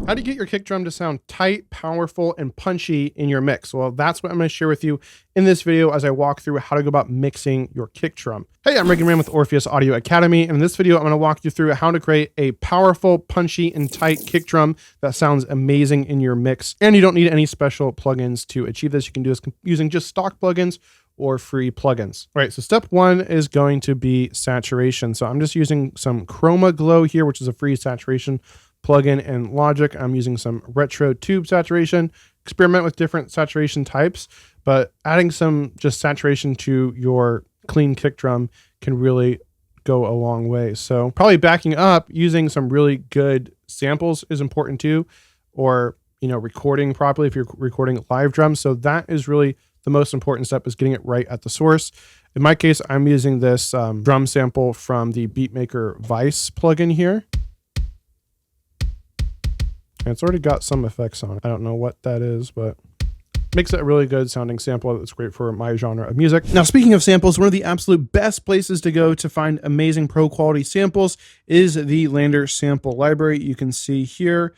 How do you get your kick drum to sound tight, powerful, and punchy in your mix? Well, that's what I'm going to share with you in this video as I walk through how to go about mixing your kick drum. Hey, I'm Reagan Ram with Orpheus Audio Academy, and in this video, I'm going to walk you through how to create a powerful, punchy, and tight kick drum that sounds amazing in your mix. And you don't need any special plugins to achieve this. You can do this using just stock plugins or free plugins. All right, so step one is going to be saturation. So I'm just using some Chroma Glow here, which is a free saturation plugin in Logic. I'm using some retro tube saturation. Experiment with different saturation types, but adding some just saturation to your clean kick drum can really go a long way. So probably backing up using some really good samples is important too, or recording properly if you're recording live drums. So that is really the most important step, is getting it right at the source. In my case, I'm using this drum sample from the Beatmaker Vice plugin here. And it's already got some effects on it. I don't know what that is, but makes it a really good sounding sample that's great for my genre of music. Now, speaking of samples, one of the absolute best places to go to find amazing pro quality samples is the Lander sample library. You can see here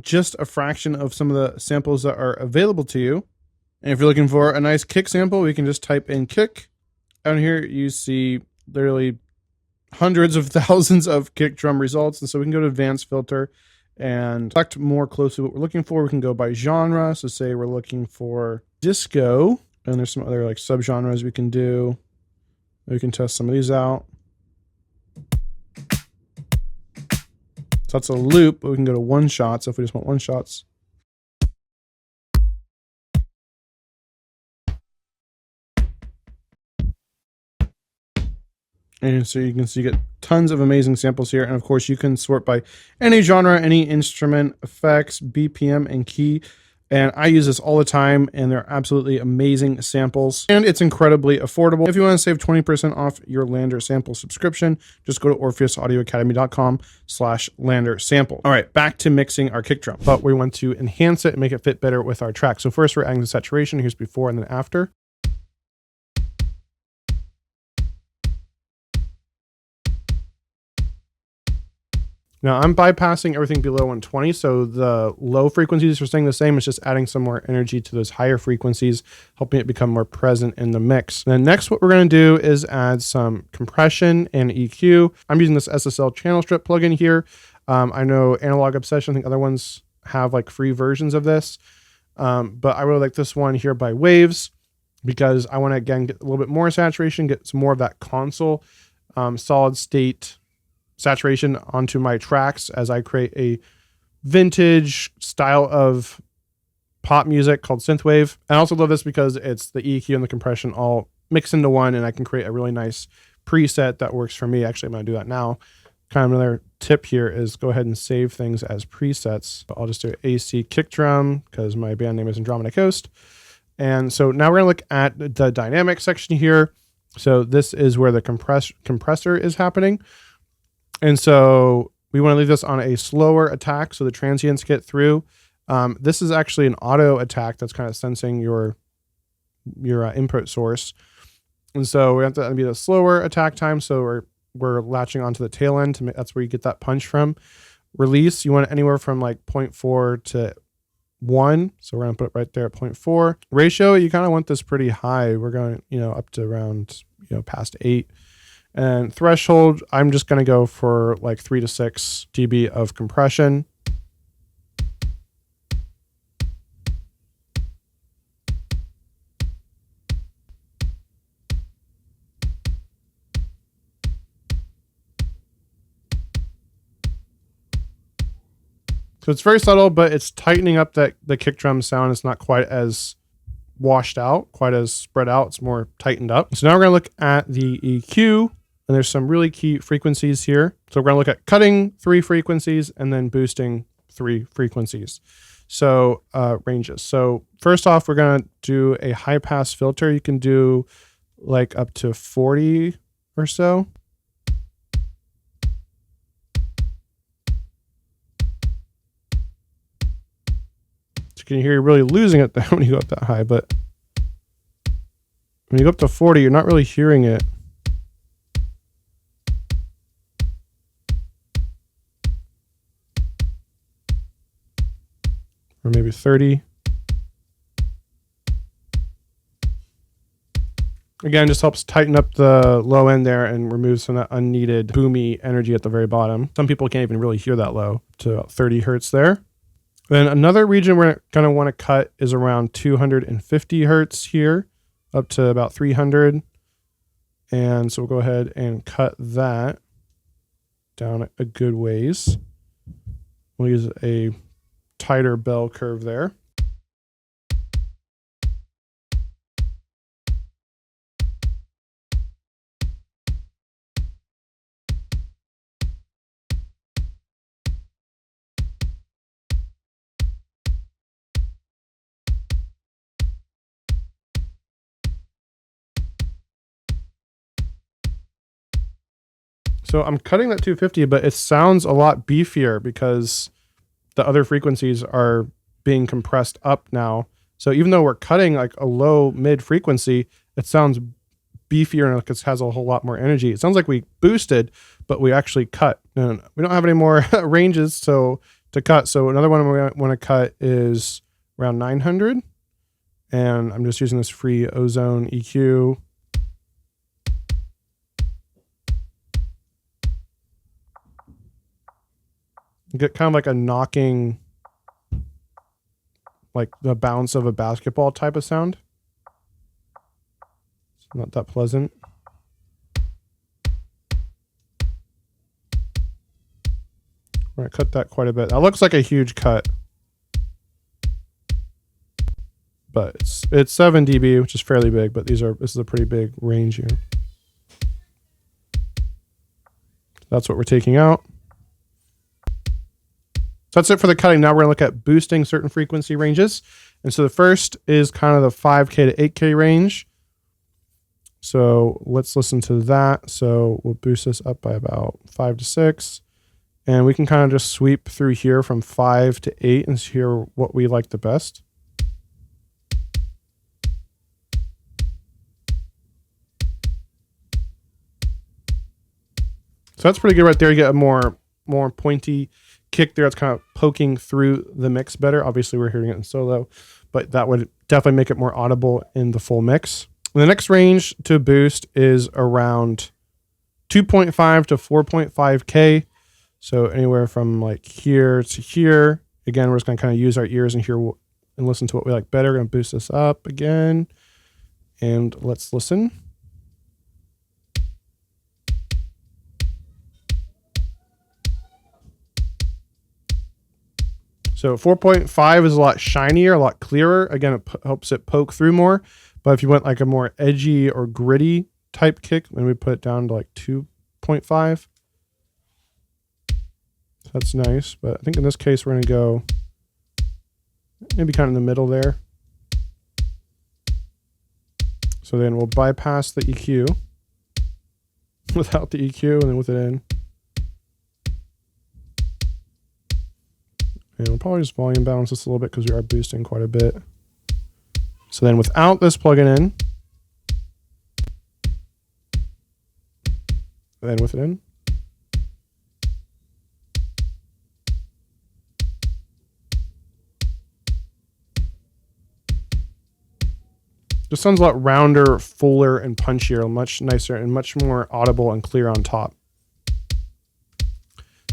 just a fraction of some of the samples that are available to you. And if you're looking for a nice kick sample, we can just type in kick. Down here, you see literally hundreds of thousands of kick drum results. And so we can go to advanced filter and select more closely what we're looking for. We can go by genre. So say we're looking for disco, and there's some other like subgenres we can do. We can test some of these out. So that's a loop, but we can go to one shot. So if we just want one shots. And so you can see you get tons of amazing samples here. And of course you can sort by any genre, any instrument, effects, BPM, and key. And I use this all the time, and they're absolutely amazing samples. And it's incredibly affordable. If you want to save 20% off your Lander sample subscription, just go to orpheusaudioacademy.com/Lander sample. All right, back to mixing our kick drum. But we want to enhance it and make it fit better with our track. So first we're adding the saturation. Here's before and then after. Now I'm bypassing everything below 120, so the low frequencies are staying the same. It's just adding some more energy to those higher frequencies, helping it become more present in the mix. Then next, what we're going to do is add some compression and EQ. I'm using this SSL channel strip plugin here. I know Analog Obsession, I think other ones have like free versions of this, but I really like this one here by Waves, because I want to again get a little bit more saturation, get some more of that console solid state saturation onto my tracks as I create a vintage style of pop music called synthwave. I also love this because it's the EQ and the compression all mixed into one, and I can create a really nice preset that works for me. Actually, I'm going to do that now. Kind of another tip here is go ahead and save things as presets. I'll just do AC kick drum because my band name is Andromeda Coast. And so now we're going to look at the dynamic section here. So this is where the compressor is happening. And so we want to leave this on a slower attack so the transients get through. This is actually an auto attack that's kind of sensing your input source. And so we have to be the slower attack time. So we're latching onto the tail end. That's where you get that punch from. Release, you want it anywhere from like 0.4 to 1. So we're going to put it right there at 0.4. Ratio, you kind of want this pretty high. We're going, up to around, past 8. And threshold, I'm just going to go for like 3 to 6 dB of compression. So it's very subtle, but it's tightening up the kick drum sound. It's not quite as washed out, quite as spread out. It's more tightened up. So now we're going to look at the EQ. And there's some really key frequencies here. So we're going to look at cutting 3 frequencies and then boosting 3 frequencies. So ranges. So first off, we're going to do a high pass filter. You can do like up to 40 or so. So you can hear you're really losing it when you go up that high, but when you go up to 40, you're not really hearing it. or maybe 30. Again, just helps tighten up the low end there and remove some of that unneeded boomy energy at the very bottom. Some people can't even really hear that low, to about 30 hertz there. Then another region we're going to want to cut is around 250 hertz here, up to about 300. And so we'll go ahead and cut that down a good ways. We'll use a tighter bell curve there. So I'm cutting that 250, but it sounds a lot beefier because the other frequencies are being compressed up now. So even though we're cutting like a low mid frequency, it sounds beefier and like it has a whole lot more energy. It sounds like we boosted, but we actually cut. And we don't have any more ranges to cut. So another one we want to cut is around 900. And I'm just using this free ozone EQ. Get kind of like a knocking, like the bounce of a basketball type of sound. It's not that pleasant. We're going to cut that quite a bit. That looks like a huge cut, but it's 7 dB, which is fairly big, but this is a pretty big range here. That's what we're taking out. So that's it for the cutting. Now we're going to look at boosting certain frequency ranges. And so the first is kind of the 5K to 8K range. So let's listen to that. So we'll boost this up by about 5 to 6. And we can kind of just sweep through here from 5 to 8 and hear what we like the best. So that's pretty good right there. You get a more pointy kick there. It's kind of poking through the mix better. Obviously we're hearing it in solo, but that would definitely make it more audible in the full mix. And the next range to boost is around 2.5 to 4.5K. So anywhere from like here to here. Again, we're just going to kind of use our ears and hear and listen to what we like better. We're going to boost this up again. And let's listen. So 4.5 is a lot shinier, a lot clearer. Again, it helps it poke through more. But if you want like a more edgy or gritty type kick, then we put it down to like 2.5. So that's nice. But I think in this case, we're going to go maybe kind of in the middle there. So then we'll bypass the EQ without the EQ and then with it in. And we'll probably just volume balance this a little bit because we are boosting quite a bit. So then without this plug-in in, then with it in. Just sounds a lot rounder, fuller, and punchier, much nicer and much more audible and clear on top.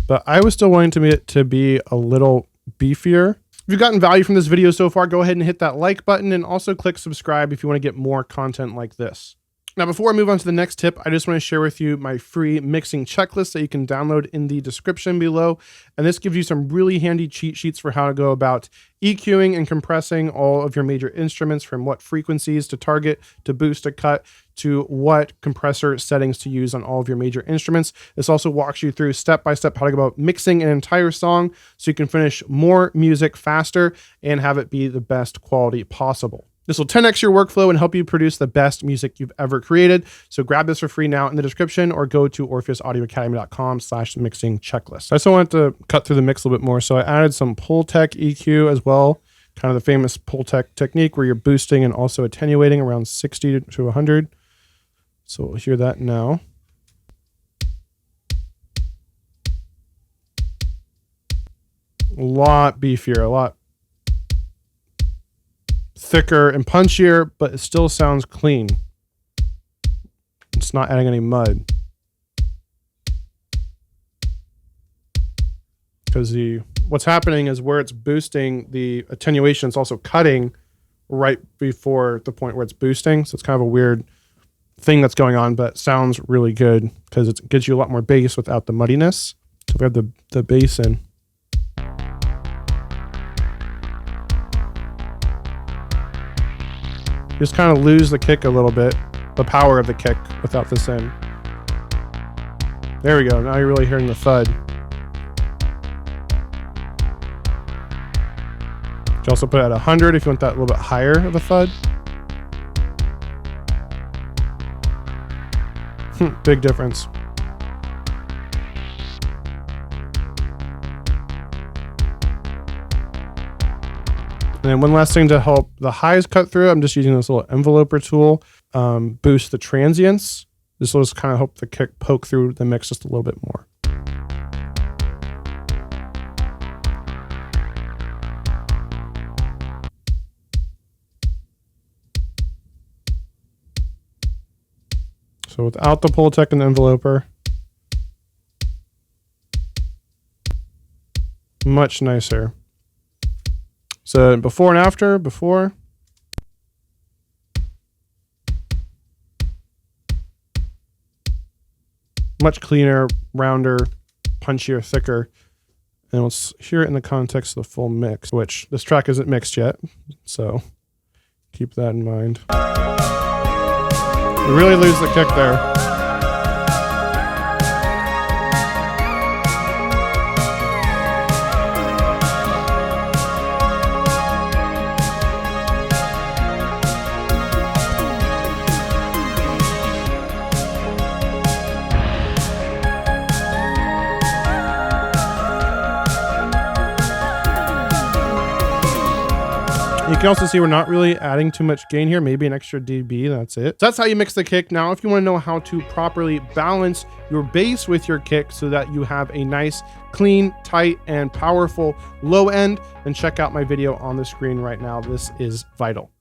But I was still wanting it to be a little beefier. If you've gotten value from this video so far, go ahead and hit that like button and also click subscribe if you want to get more content like this. Now, before I move on to the next tip, I just want to share with you my free mixing checklist that you can download in the description below. And this gives you some really handy cheat sheets for how to go about EQing and compressing all of your major instruments, from what frequencies to target, to boost, to cut, to what compressor settings to use on all of your major instruments. This also walks you through step-by-step how to go about mixing an entire song so you can finish more music faster and have it be the best quality possible. This will 10x your workflow and help you produce the best music you've ever created. So grab this for free now in the description or go to orpheusaudioacademy.com/mixing checklist. I also wanted to cut through the mix a little bit more. So I added some Pultec EQ as well, kind of the famous Pultec technique where you're boosting and also attenuating around 60 to 100. So we'll hear that now. A lot beefier, a lot thicker and punchier, but it still sounds clean. It's not adding any mud. Because what's happening is where it's boosting the attenuation, it's also cutting right before the point where it's boosting. So it's kind of a weird thing that's going on, but it sounds really good because it gives you a lot more bass without the muddiness. So we have the bass in. Just kind of lose the kick a little bit, the power of the kick without this in. There we go. Now you're really hearing the thud. You can also put it at 100 if you want that a little bit higher of a thud. Big difference. And then one last thing to help the highs cut through, I'm just using this little enveloper tool, boost the transients. This will just kind of help the kick poke through the mix just a little bit more. So without the Pultec and the enveloper, much nicer. So before and after, before. Much cleaner, rounder, punchier, thicker. And let's hear it in the context of the full mix, which this track isn't mixed yet. So keep that in mind. We really lose the kick there. You can also see we're not really adding too much gain here, maybe an extra dB, that's it. So that's how you mix the kick. Now, if you want to know how to properly balance your bass with your kick so that you have a nice, clean, tight, and powerful low end, then check out my video on the screen right now. This is vital.